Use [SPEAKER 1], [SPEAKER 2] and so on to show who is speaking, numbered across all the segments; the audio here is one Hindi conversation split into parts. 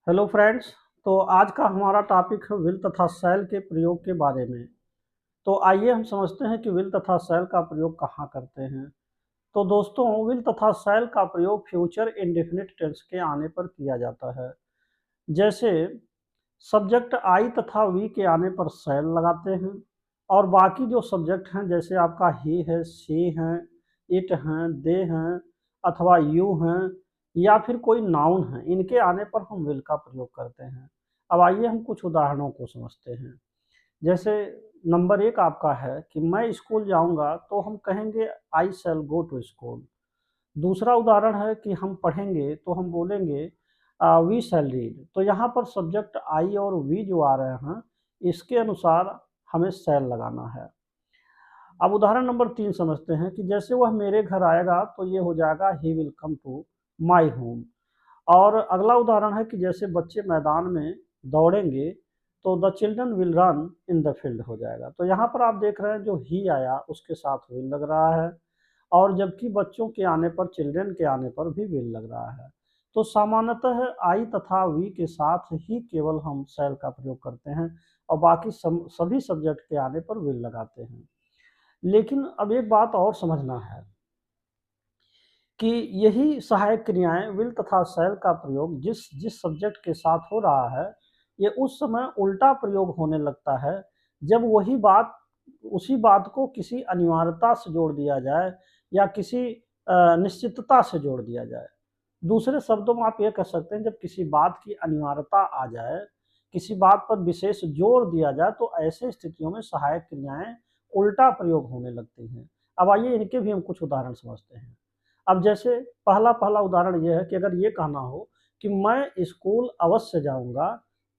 [SPEAKER 1] Hello friends. तो आज का हमारा टॉपिक है विल तथा शैल के प्रयोग के बारे में। तो आइए हम समझते हैं कि विल तथा शैल का प्रयोग कहाँ करते हैं। तो दोस्तों, विल तथा शैल का प्रयोग फ्यूचर इंडेफिनिट टेंस के आने पर किया जाता है। जैसे सब्जेक्ट आई तथा वी के आने पर शैल लगाते हैं, और बाकी जो सब्जेक्ट हैं जैसे आपका ही है, शी हैं, इट हैं, दे हैं अथवा यू हैं या फिर कोई नाउन है, इनके आने पर हम विल का प्रयोग करते हैं। अब आइए हम कुछ उदाहरणों को समझते हैं। जैसे नंबर एक आपका है कि मैं स्कूल जाऊंगा, तो हम कहेंगे आई शैल गो टू स्कूल। दूसरा उदाहरण है कि हम पढ़ेंगे, तो हम बोलेंगे वी शैल रीड। तो यहाँ पर सब्जेक्ट आई और वी जो आ रहे हैं, इसके अनुसार हमें शैल लगाना है। अब उदाहरण नंबर 3 समझते हैं कि जैसे वह मेरे घर आएगा, तो ये हो जाएगा he will come to my home. और अगला उदाहरण है कि जैसे बच्चे मैदान में दौड़ेंगे, तो the children will run in the field हो जाएगा। तो यहाँ पर आप देख रहे हैं जो ही आया उसके साथ विल लग रहा है, और जबकि बच्चों के आने पर, चिल्ड्रन के आने पर भी विल लग रहा है। तो सामान्यतः आई तथा वी के साथ ही केवल हम शैल का प्रयोग करते हैं, और बाकी सभी सब्जेक्ट के आने पर विल लगाते हैं। लेकिन अब एक बात और समझना है कि यही सहायक क्रियाएं विल तथा शैल का प्रयोग जिस जिस सब्जेक्ट के साथ हो रहा है, ये उस समय उल्टा प्रयोग होने लगता है जब वही बात, उसी बात को किसी अनिवार्यता से जोड़ दिया जाए या किसी निश्चितता से जोड़ दिया जाए। दूसरे शब्दों में आप ये कह सकते हैं, जब किसी बात की अनिवार्यता आ जाए, किसी बात पर विशेष जोर दिया जाए, तो ऐसे स्थितियों में सहायक क्रियाएं उल्टा प्रयोग होने लगती हैं। अब आइए इनके भी हम कुछ उदाहरण समझते हैं। अब जैसे पहला पहला उदाहरण ये है कि अगर ये कहना हो कि मैं स्कूल अवश्य जाऊंगा,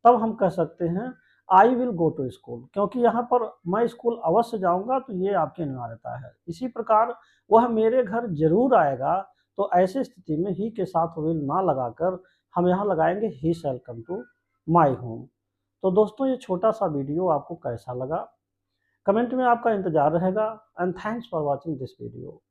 [SPEAKER 1] तब हम कह सकते हैं I will go to school, क्योंकि यहाँ पर मैं स्कूल अवश्य जाऊंगा, तो ये आपकी अनिवार्यता है। इसी प्रकार वह मेरे घर जरूर आएगा, तो ऐसी स्थिति में ही के साथ विल ना लगाकर हम यहाँ लगाएंगे ही शैल कम टू माई होम। तो दोस्तों, ये छोटा सा वीडियो आपको कैसा लगा, कमेंट में आपका इंतजार रहेगा। And thanks for watching this video.